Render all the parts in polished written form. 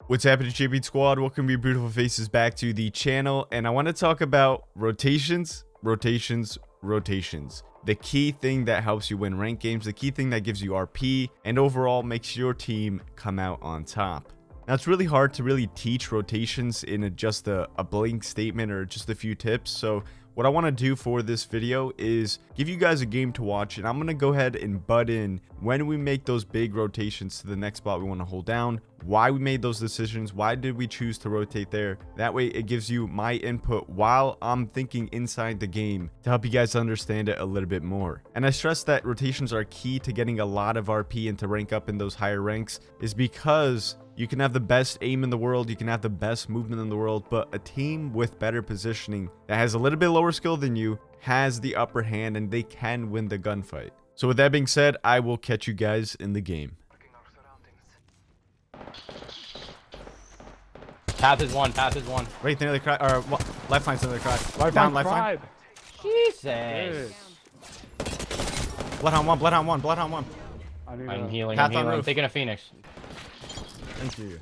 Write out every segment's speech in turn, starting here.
What's happening, Champion Squad? Welcome, you beautiful faces, back to the channel. And I want to talk about rotations. The key thing that helps you win ranked games, the key thing that gives you RP, and overall makes your team come out on top. Now, it's really hard to really teach rotations in just a blank statement or just a few tips. So what I want to do for this video is give you guys a game to watch, and I'm going to go ahead and butt in when we make those big rotations to the next spot we want to hold down, why we made those decisions, why did we choose to rotate there. That way it gives you my input while I'm thinking inside the game to help you guys understand it a little bit more. And I stress that rotations are key to getting a lot of RP and to rank up in those higher ranks, is because you can have the best aim in the world, you can have the best movement in the world, but a team with better positioning that has a little bit lower skill than you has the upper hand, and they can win the gunfight. So with that being said, I will catch you guys in the game. Path is one. Right there, the crack, or left flank's in the crack. Lifeline, Left flank. Jesus. Blood on one. I'm healing. Path on roof. I'm taking a Phoenix. Thank you.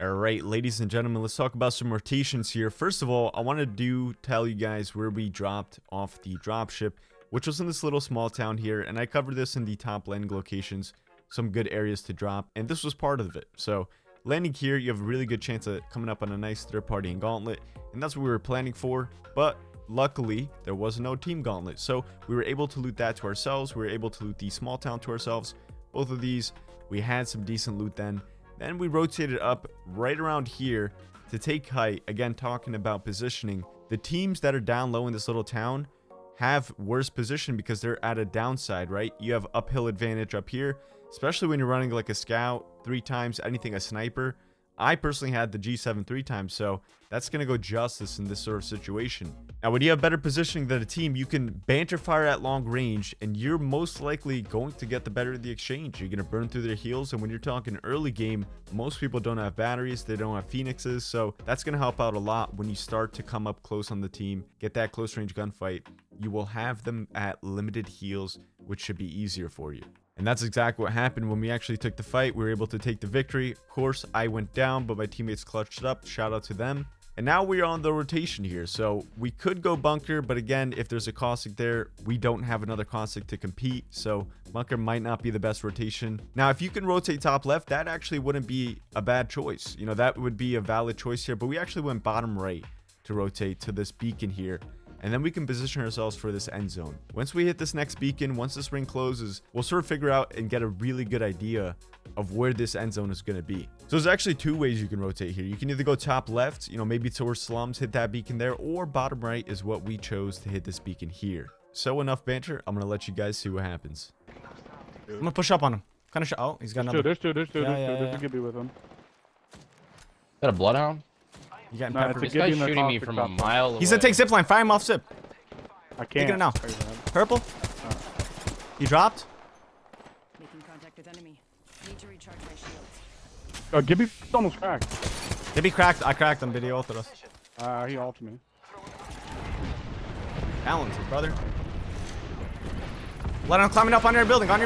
Alright, ladies and gentlemen, let's talk about some rotations here. First of all, I want to tell you guys where we dropped off the dropship, which was in this little small town here, and I covered this in the top landing locations, some good areas to drop, and this was part of it. So landing here, you have a really good chance of coming up on a nice third party and gauntlet, and that's what we were planning for. But luckily there was no team gauntlet, so we were able to loot that to ourselves. We were able to loot the small town to ourselves. Both of these, we had some decent loot then. Then we rotated up right around here to take height. Again, talking about positioning, the teams that are down low in this little town have worse position because they're at a downside, right? You have uphill advantage up here, especially when you're running like a scout 3 times, anything a sniper. I personally had the G7 3 times, so that's going to go justice in this sort of situation. Now, when you have better positioning than a team, you can banter fire at long range, and you're most likely going to get the better of the exchange. You're going to burn through their heals, and when you're talking early game, most people don't have batteries, they don't have phoenixes, so that's going to help out a lot when you start to come up close on the team, get that close range gunfight. You will have them at limited heals, which should be easier for you. And that's exactly what happened when we actually took the fight. We were able to take the victory. Of course, I went down, but my teammates clutched it up. Shout out to them. And now we're on the rotation here. So we could go bunker, but again, if there's a caustic there, we don't have another caustic to compete. So bunker might not be the best rotation. Now, if you can rotate top left, that actually wouldn't be a bad choice. You know, that would be a valid choice here. But we actually went bottom right to rotate to this beacon here. And then we can position ourselves for this end zone. Once we hit this next beacon, once this ring closes, we'll sort of figure out and get a really good idea of where this end zone is going to be. So there's actually 2 ways you can rotate here. You can either go top left, you know, maybe towards slums, hit that beacon there, or bottom right is what we chose to hit this beacon here. So enough banter. I'm going to let you guys see what happens. I'm going to push up on him. Kind of oh, he's got another. There's two. There's a Gibby with him. Is that a bloodhound? You got Nah, This guy's shooting me from a mile away. He's going to take zipline. Fire him off zip. I can't. Taking it now. Purple. You dropped. Making contact with enemy. Need to recharge my shields. Oh, Gibby almost cracked. Maybe cracked. I cracked him. Did he ulted us? He ulted me. Talented, brother. Let him climbing up on your building. I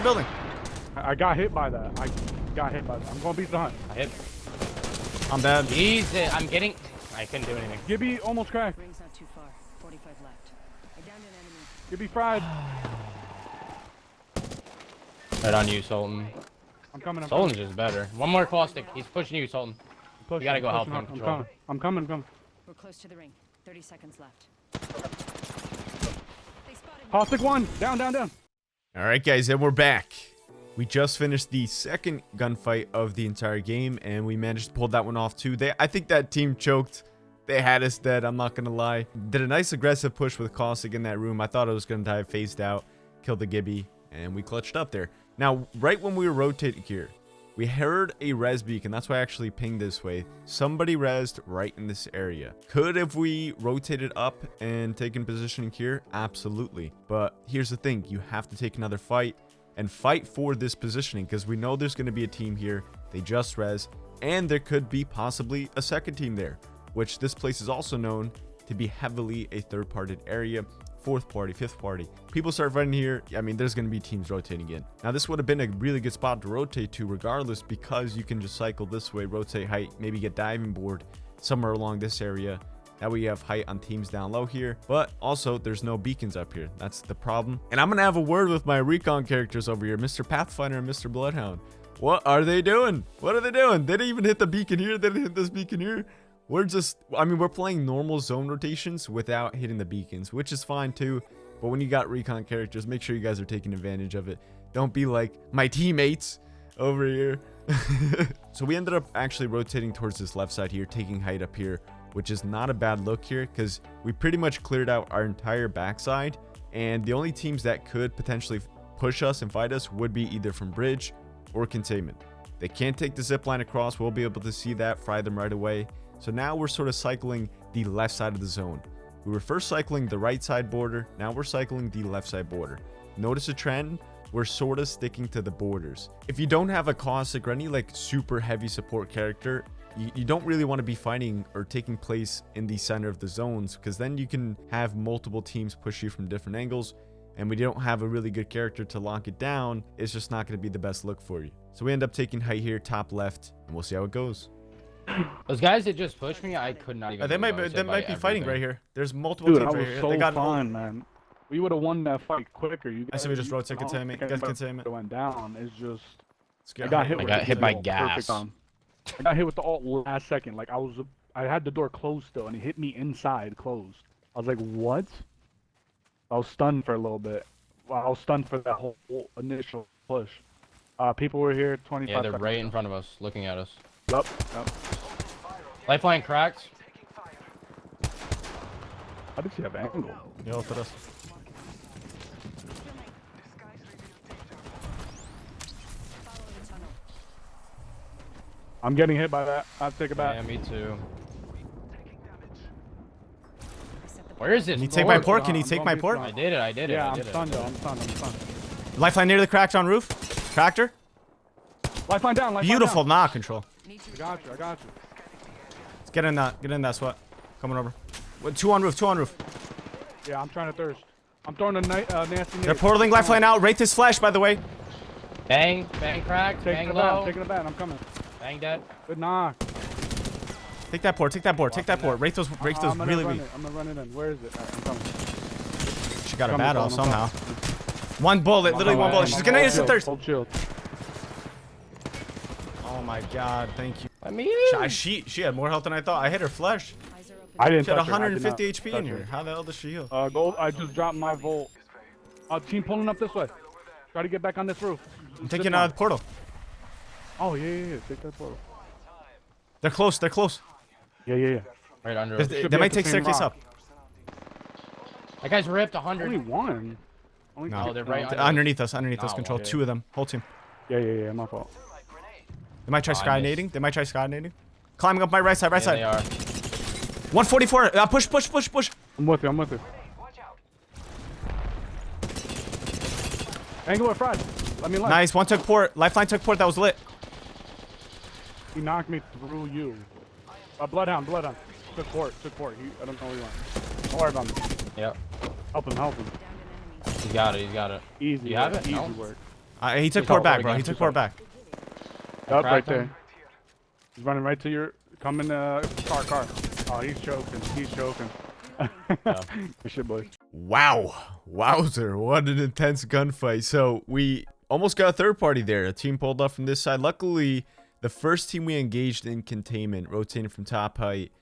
got hit by that. I'm going to beat the hunt. I hit. I'm dead. Jesus, I couldn't do anything. Gibby almost cracked. Ring's not too far. 45 left. I downed an enemy. Gibby fried. Right on you, Sultan. I'm coming. Sultan's just better. One more caustic. He's pushing you, Sultan. You gotta go help him control. I'm coming. We're close to the ring. 30 seconds left. They spotted me. Caustic 1. Down. All right, guys, and we're back. We just finished the second gunfight of the entire game, and we managed to pull that one off too. I think that team choked. They had us dead, I'm not gonna lie. Did a nice aggressive push with caustic in that room. I thought I was gonna die, phased out, killed the Gibby, and we clutched up there. Now, right when we were rotating here, we heard a res beacon. That's why I actually pinged this way. Somebody resed right in this area. Could have we rotated up and taken positioning here? Absolutely. But here's the thing. You have to take another fight and fight for this positioning, because we know there's going to be a team here. They just res, and there could be possibly a second team there, which this place is also known to be heavily a third-party area. fourth party, fifth party. People start fighting here. I mean, there's going to be teams rotating in. Now, this would have been a really good spot to rotate to regardless, because you can just cycle this way, rotate height, maybe get diving board somewhere along this area. That way you have height on teams down low here. But also, there's no beacons up here. That's the problem. And I'm going to have a word with my recon characters over here, Mr. Pathfinder and Mr. Bloodhound. What are they doing? What are they doing? They didn't even hit the beacon here. They didn't hit this beacon here. We're just, I mean, we're playing normal zone rotations without hitting the beacons, which is fine too. But when you got recon characters, make sure you guys are taking advantage of it. Don't be like my teammates over here. So we ended up actually rotating towards this left side here, taking height up here, which is not a bad look here because we pretty much cleared out our entire backside. And the only teams that could potentially push us and fight us would be either from bridge or containment. They can't take the zip line across. We'll be able to see that, fry them right away. So now we're sort of cycling the left side of the zone. We were first cycling the right side border. Now we're cycling the left side border. Notice a trend. We're sort of sticking to the borders. If you don't have a caustic or any like super heavy support character, you don't really want to be fighting or taking place in the center of the zones, because then you can have multiple teams push you from different angles. And we don't have a really good character to lock it down. It's just not going to be the best look for you. So we end up taking height here, top left, and we'll see how it goes. Those guys that just pushed me, I could not even. They might be fighting right here. There's multiple Dude, teams I right was here. so They got fine, man. We would have won that fight quicker. You I say we just rotate I don't containment. think Get anybody containment. went down. It's just Let's I got hit. I with got the hit by ult gas. perfect on. I got hit with the ult last second. Like I had the door closed still, and he hit me inside closed. I was like, what? I was stunned for a little bit. Well, I was stunned for that whole initial push. People were here 25 Yeah, they're seconds. right in front of us, looking at us. Yep. Lifeline cracked. How did she have angle? Yeah, look at us. I'm getting hit by that. I'll take it back. Yeah, me too. Where is this? Can you take my door? port? Can you I'm take going my to port? I did it. I did it. Yeah, I I'm did stunned it. though. I'm stunned. Lifeline near the cracked on roof. Cracked her. Lifeline down. Lifeline Beautiful. down. Nah, control. I got you. Let's get in that sweat. Coming over. Two on roof. Yeah, I'm trying to thirst. I'm throwing a nasty. They're portaling lifeline out. Rate this flash, by the way. Bang cracked. Taking Bang it back. low. Taking it back. I'm coming. Bang dead. Good knock. Take that port. Rate those I'm really weak. I'm gonna run it in. Where is it? Alright, I'm coming. She got a Coming, battle coming, somehow. One bullet, literally one bullet. She's gonna instant thirst. Hold shield. Oh my god, thank you. I mean, She had more health than I thought. I hit her flesh. I didn't She had touch her. I did 150 not HP in touch here. her. How the hell does she heal? Gold. I just dropped my volt. Team pulling up this way. Try to get back on this roof. I'm taking the portal. Oh yeah. Take that portal. They're close. Yeah. right under us. They Should be might at the take same staircase rock. up. That guy's ripped Only 100. one. Only No. Oh, they're right Underneath us. Oh, Control. okay. Two of them. Whole team. Yeah. My fault. They might try Oh, I sky missed. nading. Climbing up my right side. Yeah, they are. 144. Push. I'm with you. Angle or fried. Let me left. Nice. One took port. Lifeline took port. That was lit. He knocked me through you. Bloodhound. Took port. I don't know where you went. Don't worry about me. Yep. Help him. He's got it. Easy. You have work, it? Easy No. work. He took He's port all back, right bro. again. He took port back. Up right cracked there. him. He's running right to your. Coming, car. Oh, he's choking. Yeah. Good shit, boy. Wow. Wowzer. What an intense gunfight. So we almost got a third party there. A team pulled up from this side. Luckily, the first team we engaged in containment, rotating from top height,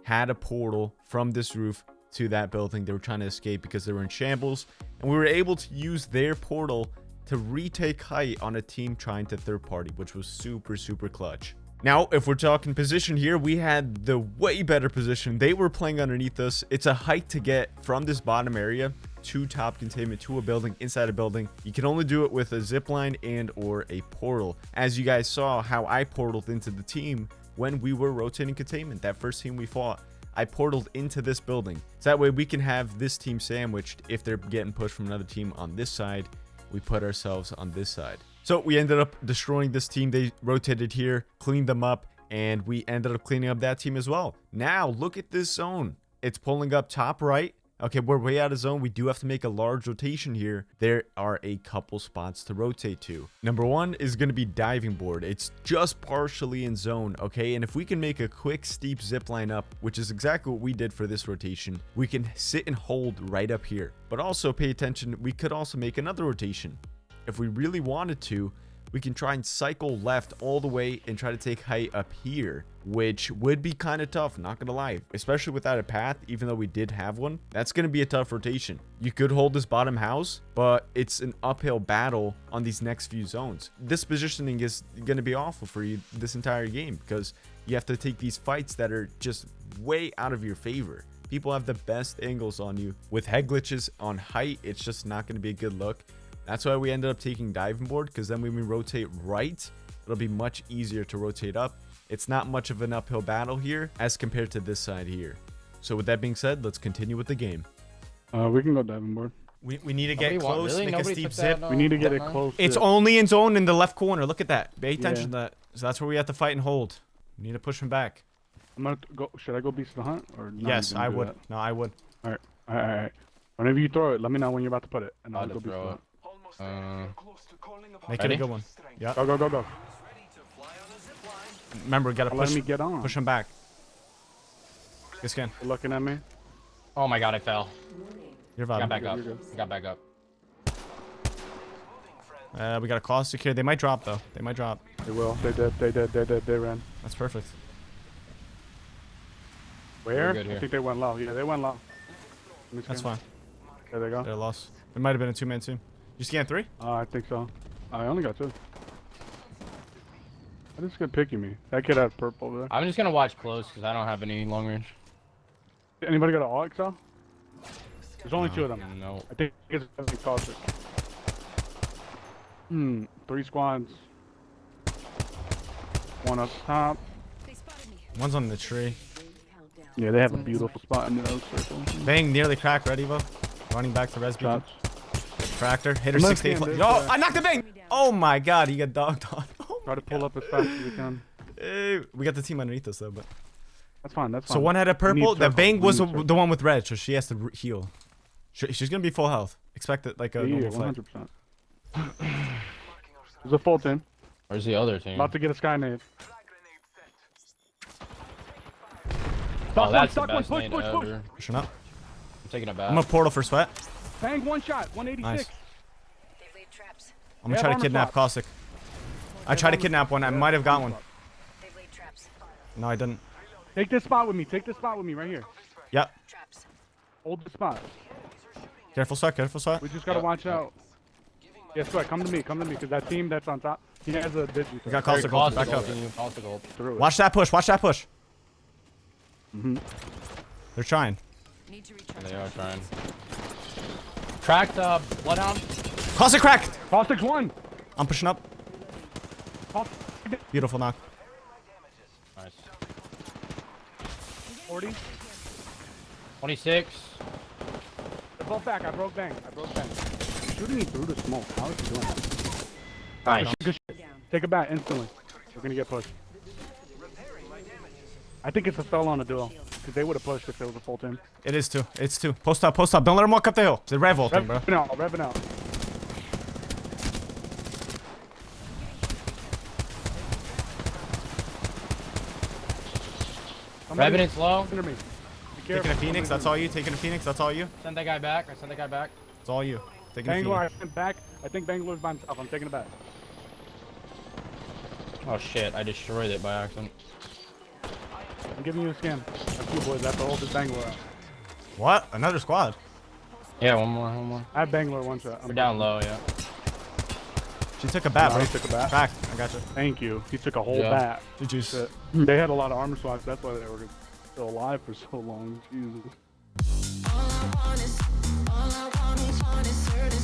had a portal from this roof to that building. They were trying to escape because they were in shambles. And we were able to use their portal to retake height on a team trying to third party, which was super clutch. Now, if we're talking position here, we had the way better position. They were playing underneath us. It's a hike to get from this bottom area to top containment to a building, inside a building. You can only do it with a zip line and or a portal. As you guys saw how I portaled into the team when we were rotating containment, that first team we fought, I portaled into this building. So that way we can have this team sandwiched. If they're getting pushed from another team on this side, we put ourselves on this side. So we ended up destroying this team. They rotated here, cleaned them up, and we ended up cleaning up that team as well. Now, look at this zone. It's pulling up top right. Okay, we're way out of zone. We do have to make a large rotation here. There are a couple spots to rotate to. Number one is going to be diving board. It's just partially in zone, okay? And if we can make a quick steep zip line up, which is exactly what we did for this rotation, we can sit and hold right up here. But also pay attention, we could also make another rotation. If we really wanted to, we can try and cycle left all the way and try to take height up here, which would be kind of tough, not gonna lie, especially without a path. Even though we did have one, that's gonna be a tough rotation. You could hold this bottom house, but it's an uphill battle on these next few zones. This positioning is gonna be awful for you this entire game, because you have to take these fights that are just way out of your favor. People have the best angles on you. With head glitches on height, it's just not gonna be a good look. That's why we ended up taking diving board, because then when we rotate right, it'll be much easier to rotate up. It's not much of an uphill battle here as compared to this side here. So with that being said, let's continue with the game. We can go diving board. We need to get close, make a steep zip. We need to get it close. It's only in zone in the left corner. Look at that. Pay attention to that. So that's where we have to fight and hold. We need to push him back. I'm gonna go. Should I go beast the hunt or not? Yes, I would. No, I would. All right. Whenever you throw it, let me know when you're about to put it, and I'll go beast the throw hunt. it. Make it a good one. Yeah. Go. Remember, we gotta Let push. me get on. Push him back. Good scan. You're looking at me. Oh my god, I fell. You're Got vibing. back up. You're good. Got back up. We got a caustic here. They might drop though. They might drop. They will. They did. They ran. That's perfect. Where? good here. I think they went low. Yeah, they went low. That's fine. There they go. They're lost. It might have been a two-man team. You scan 3? I think so. I only got 2. I just got picky me. That kid had purple over there. I'm just gonna watch close because I don't have any long range. Anybody got an all XL? There's only 2 of them. No. I think it's caustic. 3 squads. 1 up top. They spotted me. One's on the tree. Yeah, they have a beautiful spot in those circles. Bang, nearly cracked. Ready, Evo? Running back to res beacon. Shots. Tractor. Hit her Unless 68. he Yo, ended, I knocked the bang! Oh my god, he got dogged on. Oh Try to pull up as fast as we can. we got the team underneath us though, but. That's fine. That's fine. So one had a We need purple. The circles. bang We was need circles. the one with red, so she has to heal. She's gonna be full health. Expect it like a Yeah, normal fight. 100%. There's a full team. Where's the other team? About to get a sky nade. Oh, that's the Stock one, best push, nade push, push. ever. Pushing up. I'm taking a I'm a bath. portal for sweat. Bang, 1 shot. 186. Nice. They've laid traps. I'm gonna They try have to armor kidnap swaps. Caustic. I tried to kidnap one. I might have got one. They've laid traps. No, I didn't. Take this spot with me. Take this spot with me right here. Yep. Traps. Hold the spot. Careful sweat. Careful sweat. We just gotta Yep. watch out. Yeah, Sweat, come to me, because that team that's on top, he has a digi. We got Very Caustic ult. caustic Back up. ult, caustic ult. Through it. Watch that push. Watch that push. Mm-hmm. They're trying. Need to recharge. They are trying. Cracked Bloodhound. Caustic cracked. Caustic's 1. I'm pushing up. Caustic Beautiful knock. Nice. 40. 26. They're both back. I broke bang. Shooting me through the smoke. How is he doing that? Nice. Good shit. Take it back instantly. We're gonna get pushed. I think it's a spell on a duel. Because they would have pushed if it was a full team. It is 2. It's 2. Post up. Post up. Don't let them walk up the hill. They're rev ulting, bro. Revving out. Revenant's low. Under me. Be Taking a careful. Phoenix. That's all you. Taking a Phoenix. That's all you. Send that guy back. I sent that guy back. It's all you. Taking a Bangalore, I Phoenix. sent back. I think Bangalore's by himself. I'm taking it back. Oh shit, I destroyed it by accident. I'm giving you a scan. That's you boys. I have to hold this Bangalore out. What? Another squad. Yeah, one more. I have Bangalore 1 shot. We're down low, yeah. She took a bat, No, bro. he took a bat. Back. I got you. Thank you. He took a whole Yeah. bat. GG's. Shit. They had a lot of armor swaps. That's why they were still alive for so long. Jesus. All I want is certain